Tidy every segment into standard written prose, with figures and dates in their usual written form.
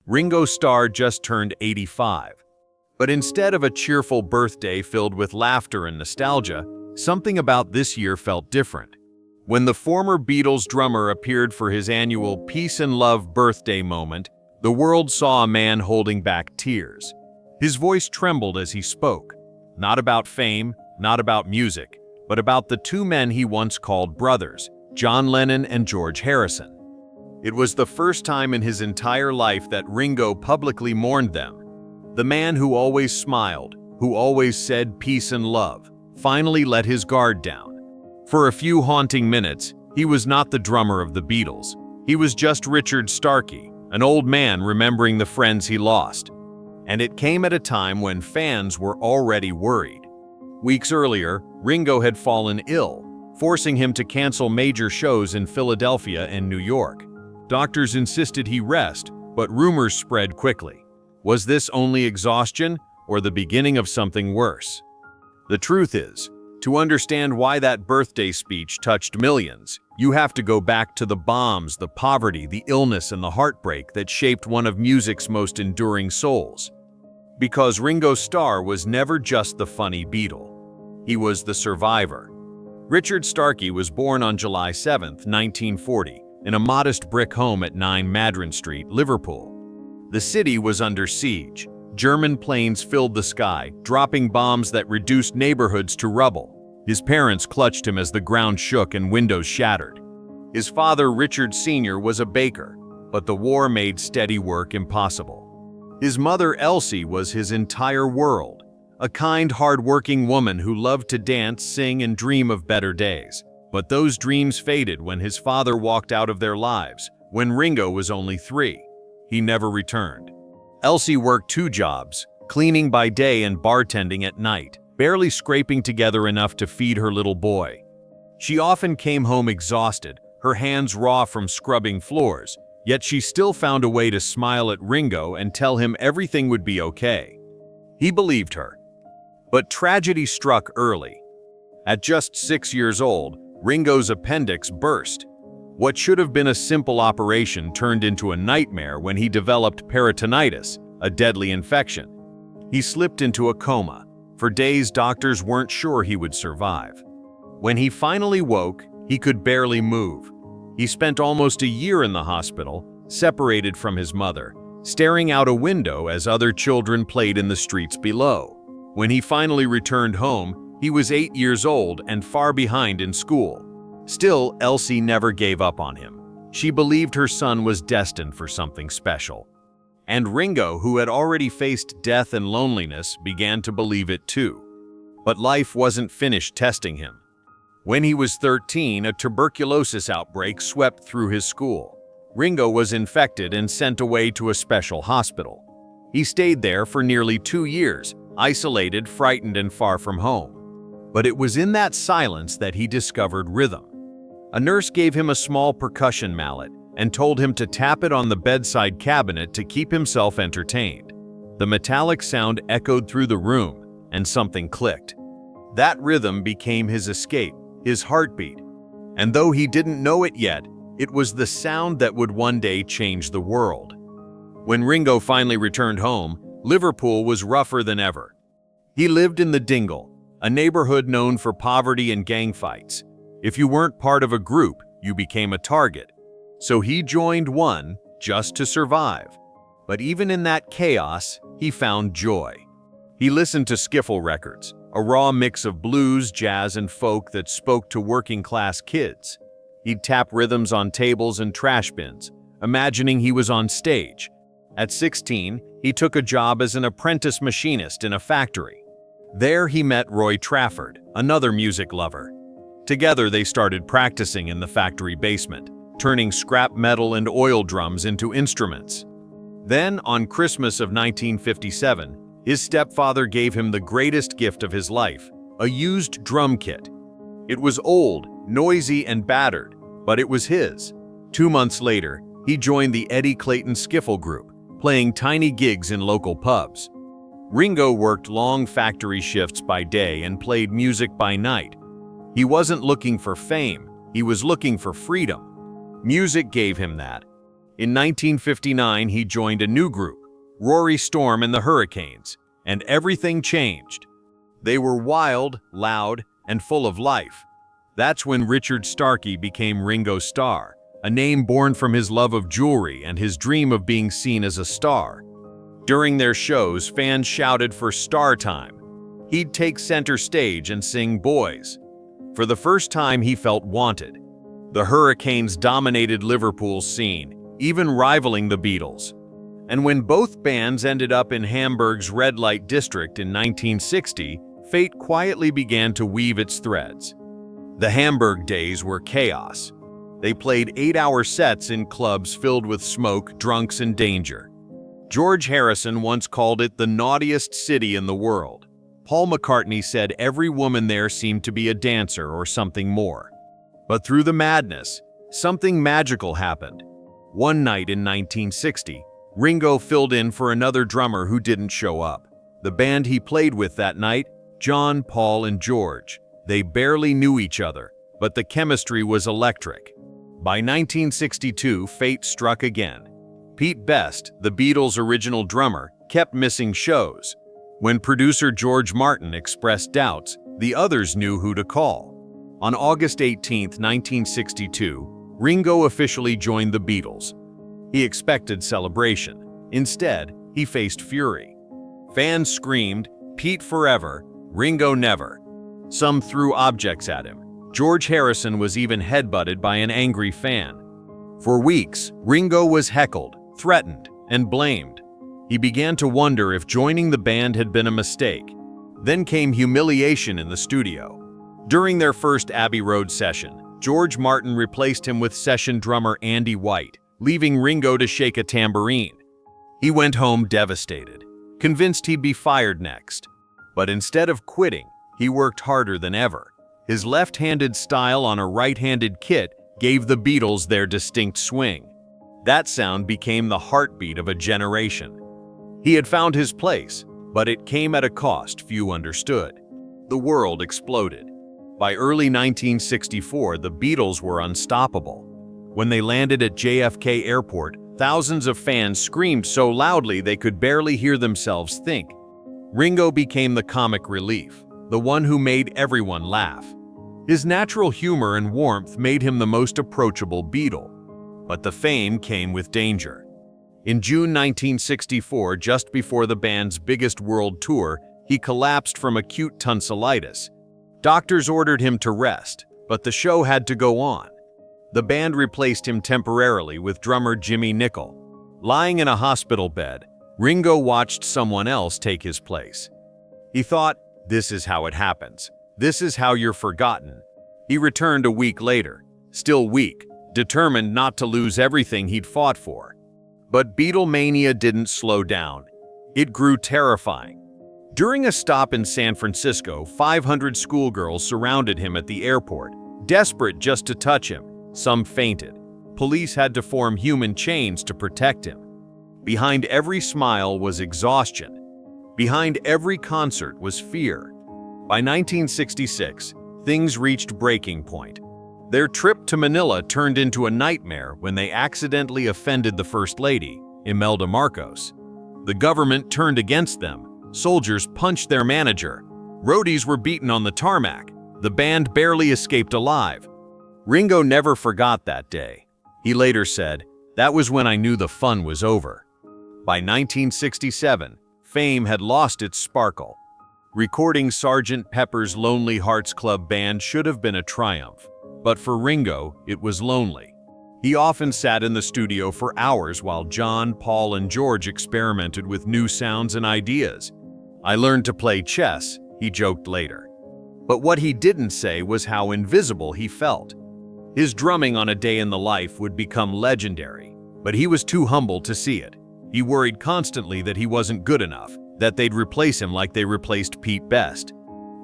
Ringo Starr just turned 85. But instead of a cheerful birthday filled with laughter and nostalgia, something about this year felt different. When the former Beatles drummer appeared for his annual Peace and Love birthday moment, the world saw a man holding back tears. His voice trembled as he spoke, not about fame, not about music, but about the two men he once called brothers, John Lennon and George Harrison. It was the first time in his entire life that Ringo publicly mourned them. The man who always smiled, who always said peace and love, finally let his guard down. For a few haunting minutes, he was not the drummer of the Beatles. He was just Richard Starkey, an old man remembering the friends he lost. And it came at a time when fans were already worried. Weeks earlier, Ringo had fallen ill, forcing him to cancel major shows in Philadelphia and New York. Doctors insisted he rest, but rumors spread quickly. Was this only exhaustion, or the beginning of something worse? The truth is, to understand why that birthday speech touched millions, you have to go back to the bombs, the poverty, the illness, and the heartbreak that shaped one of music's most enduring souls. Because Ringo Starr was never just the funny Beatle. He was the survivor. Richard Starkey was born on July 7, 1940, in a modest brick home at 9 Madron Street, Liverpool. The city was under siege. German planes filled the sky, dropping bombs that reduced neighborhoods to rubble. His parents clutched him as the ground shook and windows shattered. His father, Richard Sr., was a baker, but the war made steady work impossible. His mother, Elsie, was his entire world, a kind, hard-working woman who loved to dance, sing, and dream of better days. But those dreams faded when his father walked out of their lives, when Ringo was only 3. He never returned. Elsie worked 2 jobs, cleaning by day and bartending at night, barely scraping together enough to feed her little boy. She often came home exhausted, her hands raw from scrubbing floors, yet she still found a way to smile at Ringo and tell him everything would be okay. He believed her. But tragedy struck early. At just 6 years old, Ringo's appendix burst. What should have been a simple operation turned into a nightmare when he developed peritonitis, a deadly infection. He slipped into a coma. For days, doctors weren't sure he would survive. When he finally woke, he could barely move. He spent almost a year in the hospital, separated from his mother, staring out a window as other children played in the streets below. When he finally returned home, he was 8 years old and far behind in school. Still, Elsie never gave up on him. She believed her son was destined for something special. And Ringo, who had already faced death and loneliness, began to believe it too. But life wasn't finished testing him. When he was 13, a tuberculosis outbreak swept through his school. Ringo was infected and sent away to a special hospital. He stayed there for nearly 2 years, isolated, frightened, and far from home. But it was in that silence that he discovered rhythm. A nurse gave him a small percussion mallet and told him to tap it on the bedside cabinet to keep himself entertained. The metallic sound echoed through the room, and something clicked. That rhythm became his escape, his heartbeat. And though he didn't know it yet, it was the sound that would one day change the world. When Ringo finally returned home, Liverpool was rougher than ever. He lived in the Dingle, a neighborhood known for poverty and gang fights. If you weren't part of a group, you became a target. So he joined one just to survive. But even in that chaos, he found joy. He listened to skiffle records, a raw mix of blues, jazz, and folk that spoke to working-class kids. He'd tap rhythms on tables and trash bins, imagining he was on stage. At 16, he took a job as an apprentice machinist in a factory. There he met Roy Trafford, another music lover. Together they started practicing in the factory basement, turning scrap metal and oil drums into instruments. Then, on Christmas of 1957, his stepfather gave him the greatest gift of his life, a used drum kit. It was old, noisy, and battered, but it was his. 2 months later, he joined the Eddie Clayton Skiffle Group, playing tiny gigs in local pubs. Ringo worked long factory shifts by day and played music by night. He wasn't looking for fame, he was looking for freedom. Music gave him that. In 1959, he joined a new group, Rory Storm and the Hurricanes, and everything changed. They were wild, loud, and full of life. That's when Richard Starkey became Ringo Starr, a name born from his love of jewelry and his dream of being seen as a star. During their shows, fans shouted for Star Time. He'd take center stage and sing Boys. For the first time, he felt wanted. The Hurricanes dominated Liverpool's scene, even rivaling the Beatles. And when both bands ended up in Hamburg's red light district in 1960, fate quietly began to weave its threads. The Hamburg days were chaos. They played 8-hour sets in clubs filled with smoke, drunks, and danger. George Harrison once called it the naughtiest city in the world. Paul McCartney said every woman there seemed to be a dancer or something more. But through the madness, something magical happened. One night in 1960, Ringo filled in for another drummer who didn't show up. The band he played with that night, John, Paul, and George, they barely knew each other, but the chemistry was electric. By 1962, fate struck again. Pete Best, the Beatles' original drummer, kept missing shows. When producer George Martin expressed doubts, the others knew who to call. On August 18, 1962, Ringo officially joined the Beatles. He expected celebration. Instead, he faced fury. Fans screamed, "Pete forever, Ringo never." Some threw objects at him. George Harrison was even headbutted by an angry fan. For weeks, Ringo was heckled, threatened, and blamed. He began to wonder if joining the band had been a mistake. Then came humiliation in the studio. During their first Abbey Road session, George Martin replaced him with session drummer Andy White, leaving Ringo to shake a tambourine. He went home devastated, convinced he'd be fired next. But instead of quitting, he worked harder than ever. His left-handed style on a right-handed kit gave the Beatles their distinct swing. That sound became the heartbeat of a generation. He had found his place, but it came at a cost few understood. The world exploded. By early 1964, the Beatles were unstoppable. When they landed at JFK Airport, thousands of fans screamed so loudly they could barely hear themselves think. Ringo became the comic relief, the one who made everyone laugh. His natural humor and warmth made him the most approachable Beatle. But the fame came with danger. In June 1964, just before the band's biggest world tour, he collapsed from acute tonsillitis. Doctors ordered him to rest, but the show had to go on. The band replaced him temporarily with drummer Jimmy Nicol. Lying in a hospital bed, Ringo watched someone else take his place. He thought, "This is how it happens. This is how you're forgotten." He returned a week later, still weak, determined not to lose everything he'd fought for. But Beatlemania didn't slow down. It grew terrifying. During a stop in San Francisco, 500 schoolgirls surrounded him at the airport, desperate just to touch him. Some fainted. Police had to form human chains to protect him. Behind every smile was exhaustion. Behind every concert was fear. By 1966, things reached breaking point. Their trip to Manila turned into a nightmare when they accidentally offended the First Lady, Imelda Marcos. The government turned against them. Soldiers punched their manager. Roadies were beaten on the tarmac. The band barely escaped alive. Ringo never forgot that day. He later said, "That was when I knew the fun was over." By 1967, fame had lost its sparkle. Recording Sgt. Pepper's Lonely Hearts Club Band should have been a triumph. But for Ringo, it was lonely. He often sat in the studio for hours while John, Paul, and George experimented with new sounds and ideas. "I learned to play chess," he joked later. But what he didn't say was how invisible he felt. His drumming on A Day in the Life would become legendary, but he was too humble to see it. He worried constantly that he wasn't good enough, that they'd replace him like they replaced Pete Best.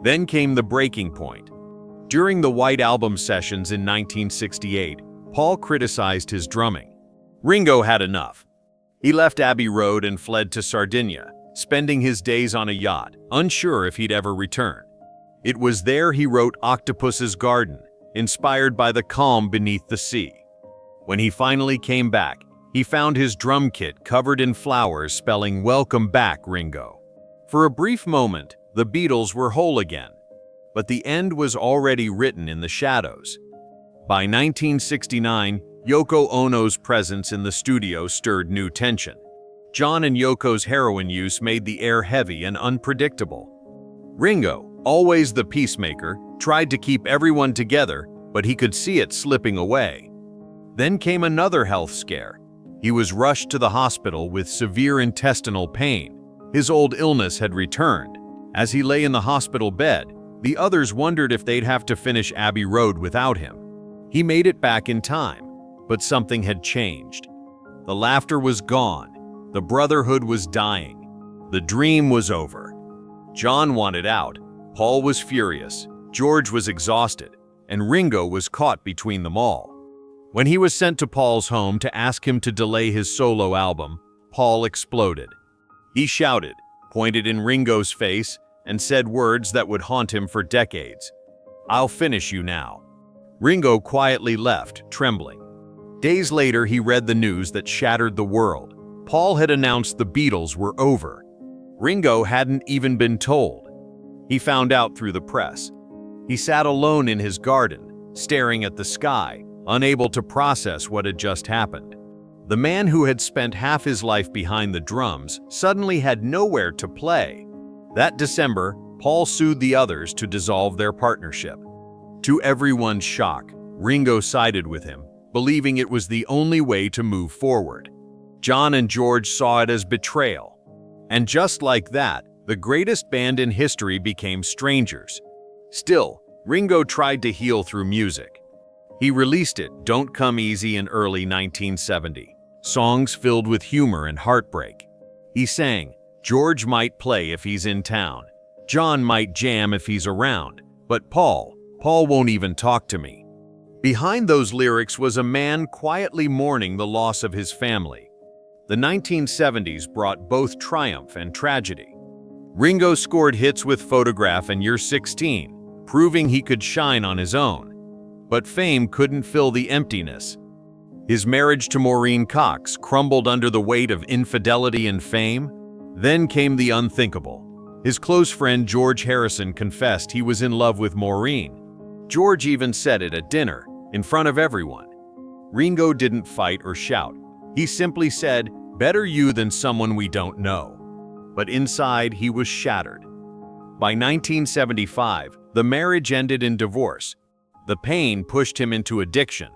Then came the breaking point. During the White Album sessions in 1968, Paul criticized his drumming. Ringo had enough. He left Abbey Road and fled to Sardinia, spending his days on a yacht, unsure if he'd ever return. It was there he wrote Octopus's Garden, inspired by the calm beneath the sea. When he finally came back, He found his drum kit covered in flowers spelling "Welcome back, Ringo." For a brief moment, the Beatles were whole again, but the end was already written in the shadows. By 1969, Yoko Ono's presence in the studio stirred new tension. John and Yoko's heroin use made the air heavy and unpredictable. Ringo, always the peacemaker, tried to keep everyone together, but he could see it slipping away. Then came another health scare. He was rushed to the hospital with severe intestinal pain. His old illness had returned. As he lay in the hospital bed, the others wondered if they'd have to finish Abbey Road without him. He made it back in time, but something had changed. The laughter was gone. The brotherhood was dying. The dream was over. John wanted out. Paul was furious. George was exhausted. And Ringo was caught between them all. When he was sent to Paul's home to ask him to delay his solo album, Paul exploded. He shouted, pointed in Ringo's face, and said words that would haunt him for decades. "I'll finish you now." Ringo quietly left, trembling. Days later, he read the news that shattered the world. Paul had announced the Beatles were over. Ringo hadn't even been told. He found out through the press. He sat alone in his garden, staring at the sky, unable to process what had just happened. The man who had spent half his life behind the drums suddenly had nowhere to play. That December, Paul sued the others to dissolve their partnership. To everyone's shock, Ringo sided with him, believing it was the only way to move forward. John and George saw it as betrayal. And just like that, the greatest band in history became strangers. Still, Ringo tried to heal through music. He released it, Don't Come Easy, in early 1970, songs filled with humor and heartbreak. He sang, "George might play if he's in town. John might jam if he's around. But Paul won't even talk to me." Behind those lyrics was a man quietly mourning the loss of his family. The 1970s brought both triumph and tragedy. Ringo scored hits with Photograph and You're 16, proving he could shine on his own. But fame couldn't fill the emptiness. His marriage to Maureen Cox crumbled under the weight of infidelity and fame. Then came the unthinkable. His close friend George Harrison confessed he was in love with Maureen. George even said it at dinner, in front of everyone. Ringo didn't fight or shout. He simply said, "Better you than someone we don't know." But inside, he was shattered. By 1975, the marriage ended in divorce. The pain pushed him into addiction.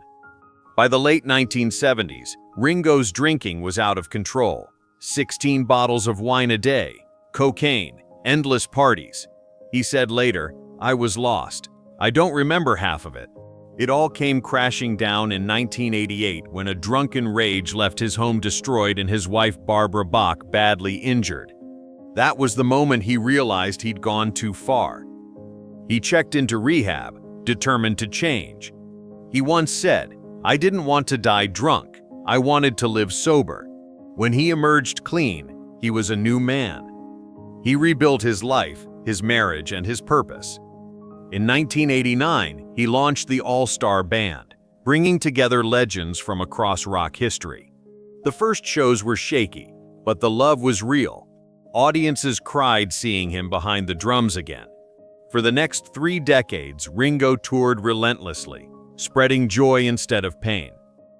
By the late 1970s, Ringo's drinking was out of control. 16 bottles of wine a day, cocaine, endless parties. He said later, "I was lost. I don't remember half of it." It all came crashing down in 1988 when a drunken rage left his home destroyed and his wife Barbara Bach badly injured. That was the moment he realized he'd gone too far. He checked into rehab, determined to change. He once said, "I didn't want to die drunk. I wanted to live sober." When he emerged clean, he was a new man. He rebuilt his life, his marriage, and his purpose. In 1989, he launched the All-Star Band, bringing together legends from across rock history. The first shows were shaky, but the love was real. Audiences cried seeing him behind the drums again. For the next 3 decades, Ringo toured relentlessly, spreading joy instead of pain.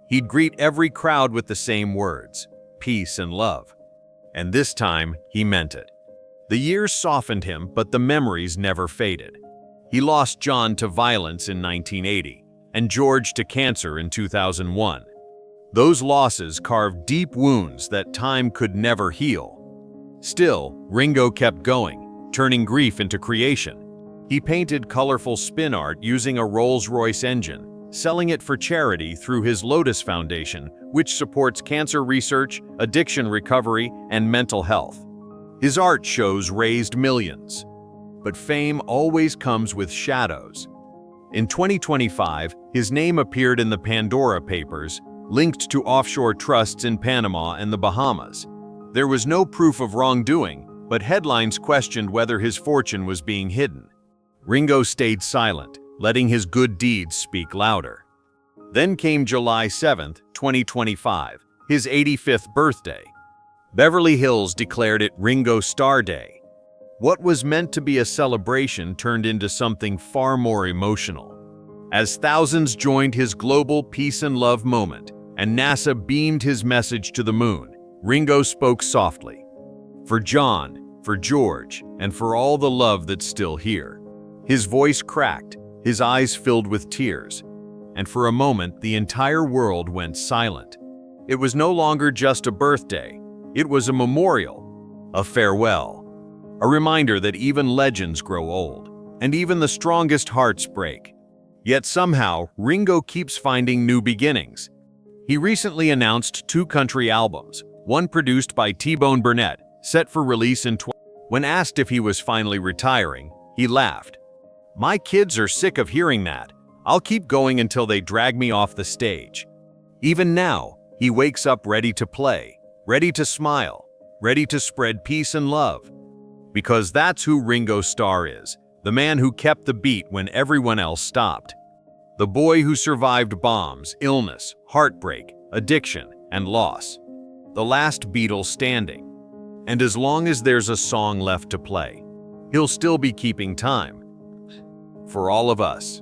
He'd greet every crowd with the same words, peace and love. And this time, he meant it. The years softened him, but the memories never faded. He lost John to violence in 1980, and George to cancer in 2001. Those losses carved deep wounds that time could never heal. Still, Ringo kept going, turning grief into creation. He painted colorful spin art using a Rolls-Royce engine, selling it for charity through his Lotus Foundation, which supports cancer research, addiction recovery, and mental health. His art shows raised millions. But fame always comes with shadows. In 2025, his name appeared in the Pandora Papers, linked to offshore trusts in Panama and the Bahamas. There was no proof of wrongdoing, but headlines questioned whether his fortune was being hidden. Ringo stayed silent, letting his good deeds speak louder. Then came July 7, 2025, his 85th birthday. Beverly Hills declared it Ringo Starr Day. What was meant to be a celebration turned into something far more emotional. As thousands joined his global peace and love moment, and NASA beamed his message to the moon, Ringo spoke softly. For John, for George, and for all the love that's still here. His voice cracked, his eyes filled with tears, and for a moment the entire world went silent. It was no longer just a birthday, it was a memorial, a farewell, a reminder that even legends grow old, and even the strongest hearts break. Yet somehow, Ringo keeps finding new beginnings. He recently announced 2 country albums, one produced by T-Bone Burnett, set for release in When asked if he was finally retiring, he laughed. "My kids are sick of hearing that. I'll keep going until they drag me off the stage." Even now, he wakes up ready to play, ready to smile, ready to spread peace and love. Because that's who Ringo Starr is, the man who kept the beat when everyone else stopped. The boy who survived bombs, illness, heartbreak, addiction, and loss. The last Beatle standing. And as long as there's a song left to play, he'll still be keeping time. For all of us.